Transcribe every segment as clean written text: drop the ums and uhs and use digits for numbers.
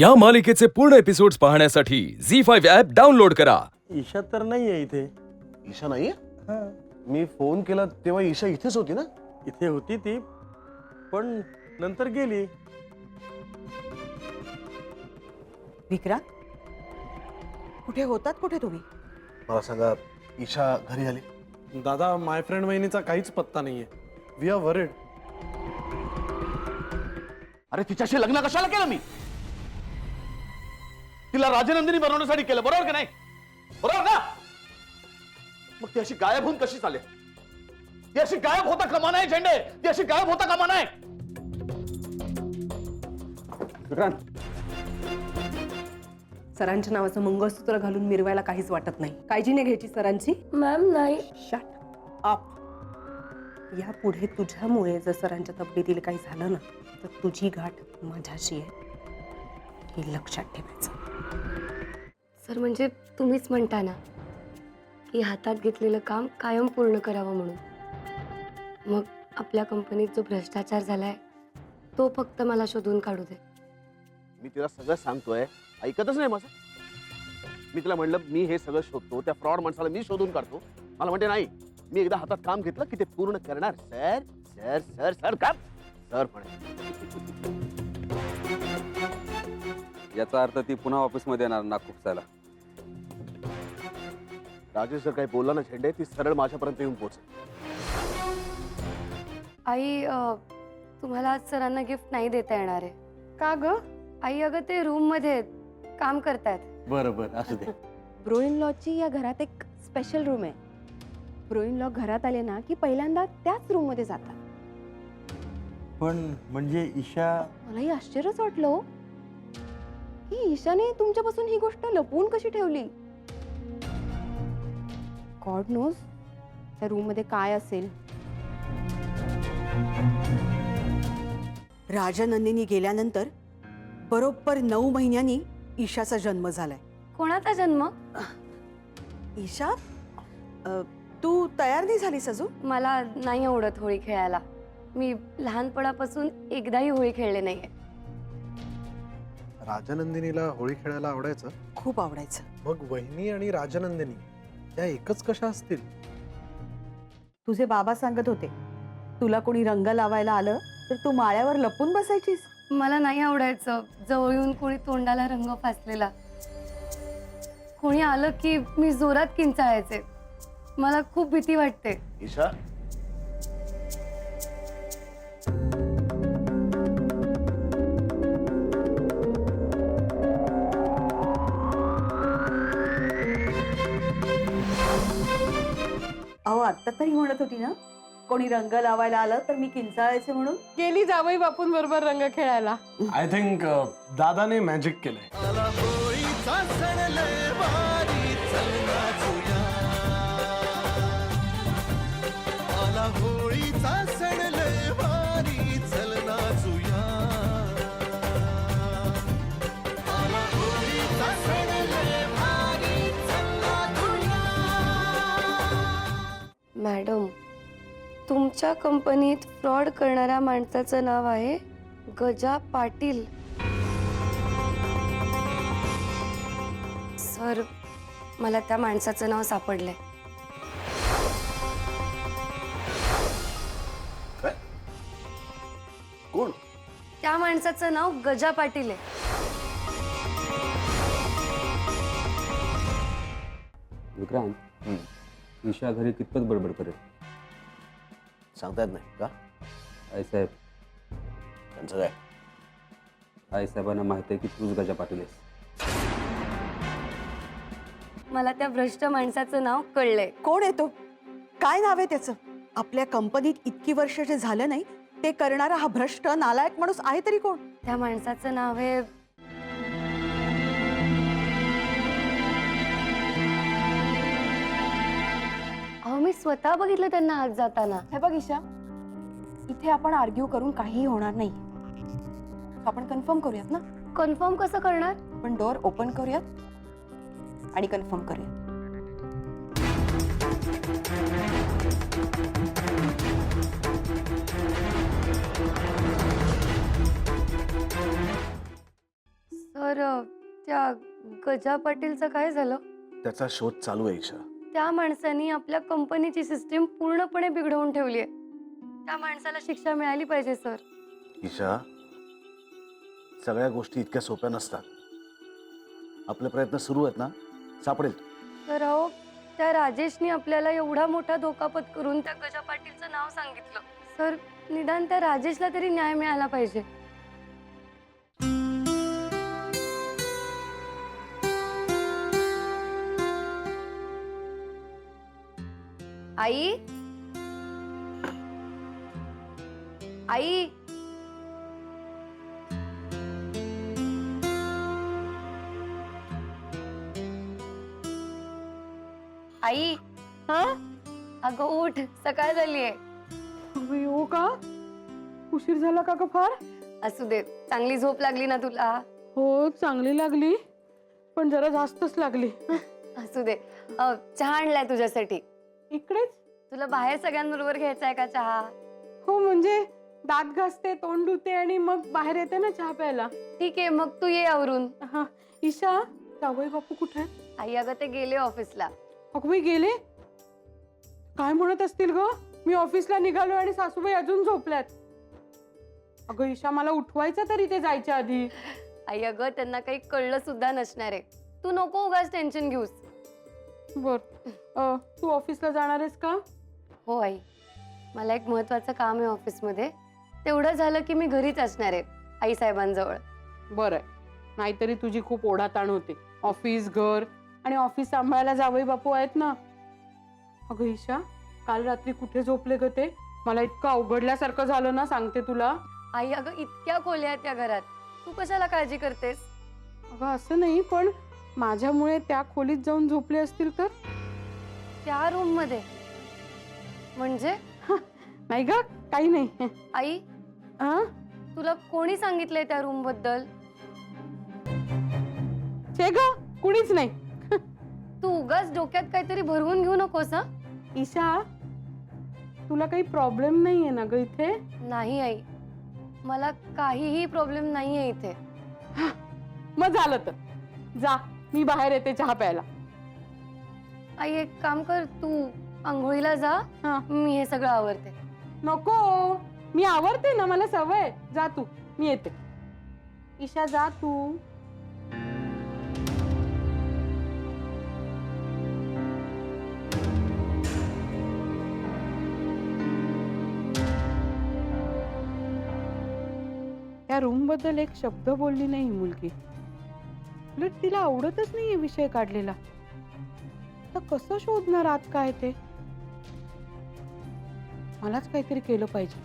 या मालिकेचे पूर्ण एपिसोड्स पाहण्यासाठी झी5 ऍप डाउनलोड करा। ईशा तर नाहीये इथे. ईशा नाहीये? हा, मी फोन केला तेव्हा ईशा इथेच होती ना? इथे होती ती, पण नंतर गेली. विक्रांत, कुठे होतात कुठे तुम्ही? मला सांगा, ईशा घरी आली? दादा, माय फ्रेंड वहिनीचा काहीच पत्ता नाहीये. We are worried. अरे तिच्याशी लग्न कशाला केलं मी? तिला राजनंदिनी बनवण्यासाठी केलं, बरोबर का नाही? बरोबर ना? मग ती अशी गायब होऊन कशी चालेल? ती अशी गायब होता कामा नये झेंडे, ती अशी गायब होता कामा नये. विक्रांत, सरांच्या नावाचं मंगळसूत्र घालून मिरवायला काहीच वाटत नाही. काळजी नाही घ्यायची सरांची. मॅम नाही. Shut up. यापुढे तुझ्यामुळे जर सरांच्या तब्येतीला काही झालं ना, तर तुझी गाठ माझ्याशी आहे, हे लक्षात ठेवायचं. सर, म्हणजे तुम्हीच म्हणता ना की हातात घेतलेलं काम कायम पूर्ण करावं म्हणून. मग आपल्या कंपनीत जो भ्रष्टाचार झालाय तो फक्त मला शोधून काढू दे. मी तिला सगळं सांगतोय, ऐकतच नाही माझं. मी तिला म्हणलं मी हे सगळं शोधतो, त्या फ्रॉड माणसाला मी शोधून काढतो. मला म्हणते नाही, मी एकदा हातात काम घेतलं की ते पूर्ण करणार. सर सर सर सर काम सर म्हणे. याचा अर्थ ती पुन्हा ऑफिसमध्ये येणार ना खुपसायला. राजेश जर काही बोलला ना झेंडे, ती सरळ माझ्यापर्यंत येऊन पोहोचेल. आई, तुम्हाला आज सरांना गिफ्ट नाही देता येणार आहे. का ग? आई, अगं ते रूम मध्ये काम करतायत. बरं बरं, असू दे. ब्रो इन लॉची या घरात एक स्पेशल रूम आहे. ब्रो इन लॉ घरात आले ना की पहिल्यांदा त्याच रूम मध्ये जातात. पण म्हणजे ईशा, मलाही आश्चर्यच वाटलं हो, की ईशाने तुमच्यापासून ही गोष्ट लपवून कशी ठेवली. गॉड नोज त्या रूम मध्ये काय असेल. राजनंदिनी गेल्यानंतर बरोबर 9 महिन्यांनी ईशाचा जन्म झालाय. कोणाचा जन्म? ईशा, तू तयार नाही झालीस अजून? मला नाही आवडत होळी खेळायला. मी लहानपणापासून एकदाही होळी खेळले नाहीये. राजनंदिनीला होळी खेळायला आवडायचं. खूप आवडायचं. मग वहिनी आणि राजनंदिनी त्या एकच कशा असतील? तुझे बाबा सांगत होते, तुला कोणी रंग लावायला आलं तर तू माळ्यावर लपून बसायचीस. मला नाही आवडायचं जवळ येऊन कोणी तोंडाला रंग फासलेला. कोणी आलं की मी जोरात किंचाळायचे. मला खूप भीती वाटते. ईशा, अहो, आता तरी म्हणत होती ना, कोणी रंग लावायला आलं तर मी किंचाळायचे म्हणून. गेली जावई बापून बरोबर रंग खेळायला. आय थिंक दादाने मॅजिक केलंय. मॅडम, तुमच्या कंपनीत फ्रॉड करणाऱ्या माणसाचं नाव आहे गजा पाटील. सर, मला त्या माणसाचं नाव सापडलंय. कोण? त्या माणसाचं नाव गजा पाटील आहे. विक्रांत, ईशा घरी कितपत बडबड करेल? सांगता येत नाही का? आईसाहेब, त्यांचं काय? आईसाहेबांना माहिती आहे की तूच गजा पाटील आहेस. मला त्या भ्रष्ट माणसाचं नाव कळलंय. कोण आहे तो? काय नाव आहे त्याचं? आपल्या कंपनीत इतकी वर्ष जे झालं नाही ते करणारा हा भ्रष्ट नालायक माणूस आहे तरी कोण? त्या माणसाचं नाव आहे अहो, मी स्वतः बघितलं त्यांना आज जाताना. हे बघ ईशा, इथे आपण आर्ग्यू करून काहीही होणार नाही. आपण कन्फर्म करूयात ना. कन्फर्म कसं करणार? आपण डोअर ओपन करूयात आणि कन्फर्म करूयात. तर त्या गजा पाटीलचं काय झालं? त्याचा शोध चालू आहे ईशा. त्या माणसाने आपल्या कंपनीची सिस्टीम पूर्णपणे बिघडवून ठेवली आहे. त्या माणसाला शिक्षा मिळाली पाहिजे सर. ईशा, सगळ्या गोष्टी इतक्या सोप्या नसतात. आपले प्रयत्न सुरू आहेत ना, सापडेल. तर अहो, त्या राजेशनी आपल्याला एवढा मोठा धोका पत्करून त्या गजा पाटीलचं नाव सांगितलं. सर, निदान त्या राजेशला तरी न्याय मिळाला पाहिजे. आई, आई, आई, हा अगं उठ, सकाळ झालीये. हो का? उशीर झाला का ग फार? असू दे, चांगली झोप लागली ना तुला? हो, चांगली लागली, पण जरा जास्तच लागली. असू दे. चहा आणलाय तुझ्यासाठी. इकडेच? तुला बाहेर सगळ्यांबरोबर घ्यायचा आहे का चहा? हो, म्हणजे दात घासते, तोंड धुते आणि मग बाहेर येते ना चहा प्यायला. ठीक आहे, मग तू ये आवरून. हा. ईशा, जावई बापू कुठे आहे? आई अगं ते गेले ऑफिसला. अगं बाई, गेले? काय म्हणत असतील ग? मी ऑफिसला निघालो आणि सासूबाई अजून झोपल्यात. अगं ईशा, मला उठवायचं तरी ते जायच्या आधी. आई अगं त्यांना काही कळलं सुद्धा नसणार आहे. तू नको उगाच टेन्शन घेऊस. बर, तू ऑफिसला जाणार आहेस का? हो आई, मला एक महत्वाचं काम आहे ऑफिसमध्ये. तेवढं झालं की मी घरीच असणार आहे आई साहेबांजवळ. बरं आहे, नाहीतरी तुझी खूप ओढाताण होते. ऑफिस, घर आणि ऑफिस सांभाळायला जावई बापू आहेत ना. अगं ईशा, काल रात्री कुठे झोपले ग ते? मला इतकं अवघडल्यासारखं झालं ना, सांगते तुला. आई अगं इतक्या खोल्या आहेत त्या घरात, तू कशाला काळजी करतेस? अगं असं नाही, पण माझ्यामुळे त्या खोलीत जाऊन झोपले असतील तर? त्या रूम मध्ये म्हणजे? नाही ग, काही नाही. आई, हा? तुला कोणी सांगितलंय त्या रूम बद्दल? छे ग, कुणीच नाही. तू उगाच डोक्यात काहीतरी भरवून घेऊ नकोस. हा ईशा, तुला काही प्रॉब्लेम नाहीये ना ग इथे? नाही आई, मला काहीही प्रॉब्लेम नाहीये इथे. मग झालं तर जा, मी बाहेर येते चहा प्यायला. आई एक काम कर, तू आंघोळीला जा, हा. मी हे सगळं आवरते. नको, मी आवरते ना, मला सवय. जा तू, मी येते. ईशा, जा तू. त्या रूम बद्दल एक शब्द बोलली नाही ही मुलगी. उलट तिला आवडतच नाहीये विषय काढलेला. तर कसं शोधणार आत काय ते? मलाच काहीतरी केलं पाहिजे.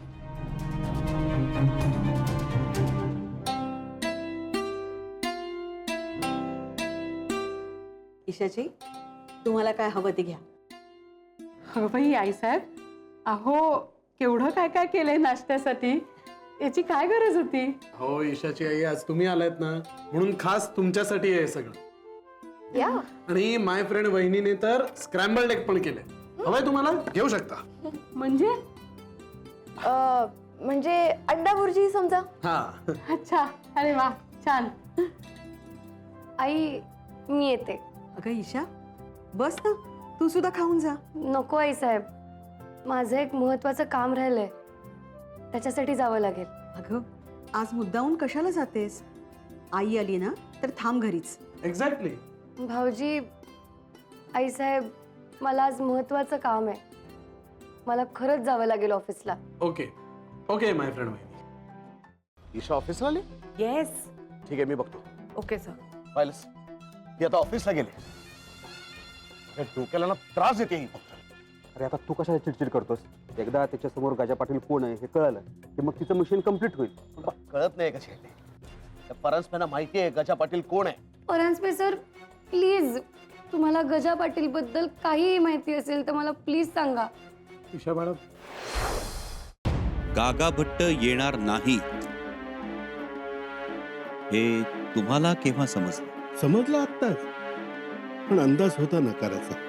ईशाची, तुम्हाला काय हवं ते घ्या. अगं बाई, आईसाहेब, अहो केवढं काय काय केलंय नाश्त्यासाठी. याची काय गरज होती? हो ईशाची आई, आज तुम्ही आलात ना, म्हणून खास तुमच्यासाठी आहे सगळं. या आणि माय फ्रेंड वहिनीने तर स्क्रॅम्बल एग पण केले. हवंय तुम्हाला? घेऊ शकता. म्हणजे? म्हणजे अंडा भुर्जी समजा. हा. अच्छा, अरे वा, छान. आई, मी येते. अगं ईशा, बस ना, तू सुद्धा खाऊन जा. नको आई साहेब, माझं एक महत्वाचं काम राहिलंय, त्याच्यासाठी जावं लागेल. अगं, आज मुद्दाहून कशाला जातेस? आई आली ना तर थांब घरीच. एक्झॅक्टली. भाऊजी, आई साहेब, मला आज महत्वाचं काम आहे. मला खरंच जावं लागेल ऑफिसला. ओके ओके माय फ्रेंड वहिनी. ईशा ऑफिसला आली? येस. ठीक आहे, मी बघतो. Okay sir. पाहिलंस, ती आता ऑफिसला गेले. या डोक्याला ना त्रास देते ही फक्त. अरे आता तू कशाला चिडचिड करतोस? एकदा त्याच्यासमोर गजा पाटील कोण आहे हे कळलं की मग तिचं मिशन कम्प्लीट होईल. कळत नाही कशी आहे. त्या परांजपेंना माहिती आहे गजा पाटील कोण आहे. परांजपे सर, प्लीज, तुम्हाला गजा पाटील बद्दल काहीही माहिती असेल तर मला प्लीज सांगा. ईशा मॅडम, गागा भट्ट येणार नाही हे तुम्हाला केव्हा समजलं? समजलं आत्ताच, पण अंदाज होता नकाराचा.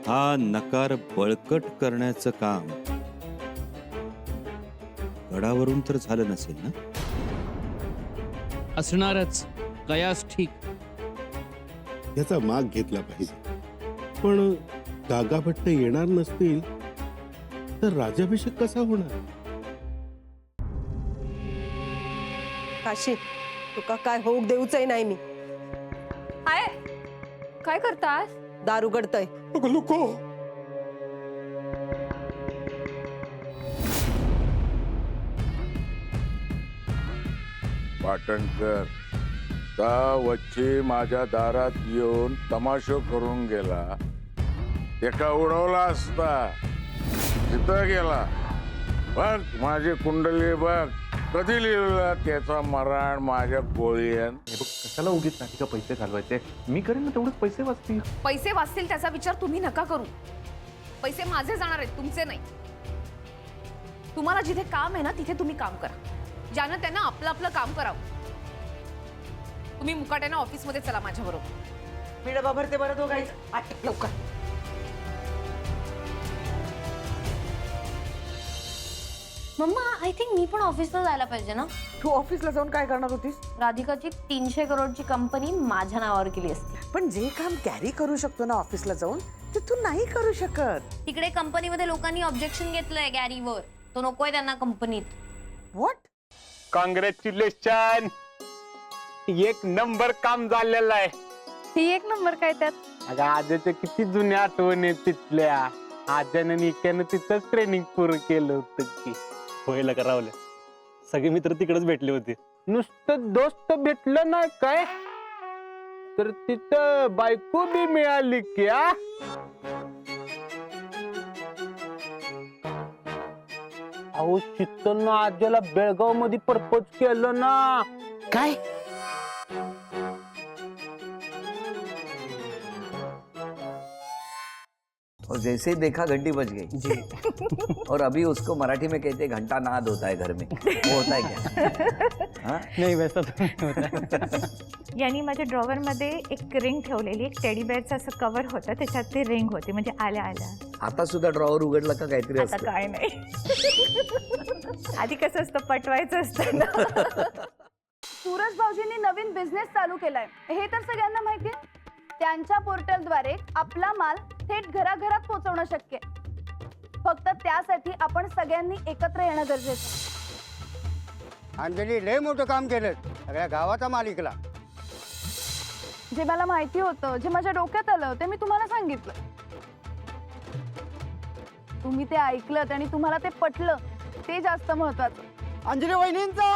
हा नकार बळकट करण्याचं काम गडावरून तर झालं नसेल ना? असणारच, कयास ठीक. याचा माग घेतला पाहिजे. पण गागा भट्ट येणार नसतील तर राज्याभिषेक कसा होणार? काशी तुका काय होऊ देऊचंय नाही मी. काय करतास? दार उघडतय. पाटणकर वच्ची माझ्या दारात येऊन तमाशो करून गेला. एका उडवला असता तिथं गेला. बघ माझी कुंडली बघ, कधी लिहिला त्याचा मरण माझ्या गोळीन. कशाला उगीच नाही का पैसे घालवायचे? मी करेन ना, तेवढेच पैसे वाचतील. पैसे वाचतील त्याचा विचार तुम्ही नका करू. पैसे माझे जाणार आहेत, तुमचे नाही. तुम्हाला जिथे काम आहे ना तिथे तुम्ही काम करा. ज्यानं त्यांना आपलं आपलं काम करावं. तुम्ही मुकाट्यानं ऑफिसमध्ये चला माझ्या बरोबर. मी डबा भरते बरं दोघांचं. आठ लवकर. मम्मा, आय थिंक मी पण ऑफिसला जायला पाहिजे ना. तू ऑफिसला जाऊन काय करणार होतीस? राधिकाची 300 करोडची कंपनी माझ्या नावावर केली असती. पण जे काम कॅरी करू शकतो ना ऑफिसला जाऊन ते तू नाही करू शकत. तिकडे कंपनीमध्ये लोकांनी ऑब्जेक्शन घेतलंय गॅरीवर. तो नकोय त्यांना कंपनीत. व्हॉट? कॉंग्रॅच्युलेशन, एक नंबर काम झालेलं आहे. ही एक नंबर काय त्यात? अगं आजच्या किती जुन्या आठवणी तिथल्या. आज्यानं निक्यानं तिथंच ट्रेनिंग पूर्ण केलं होतं की. व्हायला करावलं. सगळे मित्र तिकडेच भेटले होते. नुसतं दोस्त भेटलं नाही काय, तर तिथं बायको बी मिळाली की. अहो शीतलनं आज्याला बेळगाव मध्ये प्रपोज केलं ना. काय? और जैसे ही देखा घंटी बज गई और अभी उसको मराठी में कहते हैं घंटा नाद होता है घर में. वो होता है क्या? हाँ? नाही वैसा तो नहीं होता. यांनी माझ्या ड्रॉवरमध्ये एक रिंग ठेवलेली, एक टेडी बेअरचं असं कव्हर होतं, त्याच्यात ती रिंग होती. म्हणजे आल्या आल्या. आता सुद्धा ड्रॉवर उघडला का काहीतरी आता असतं? काय नाही. आधी कसं असतं, पटवायचं असतं ना. सूरज भाऊजींनी नवीन बिझनेस चालू केलाय, हे तर सगळ्यांना माहिती आहे. त्यांच्या पोर्टलद्वारे आपला माल थेट घराघरात पोहोचवणं शक्य आहे. फक्त त्यासाठी आपण सगळ्यांनी एकत्र येणं गरजेचं आहे. अंजली लय मोठं काम केलं, सगळ्या गावाचा मालिकला. जे मला माहिती होतं, जे माझ्या डोक्यात आलं ते मी तुम्हाला सांगितलं. तुम्ही ते ऐकलं आणि तुम्हाला ते पटलं, ते जास्त महत्वाचं. अंजली वहिनींचा,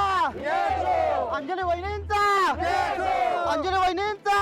अंजली वहिनींचा, अंजली वहिनींचा.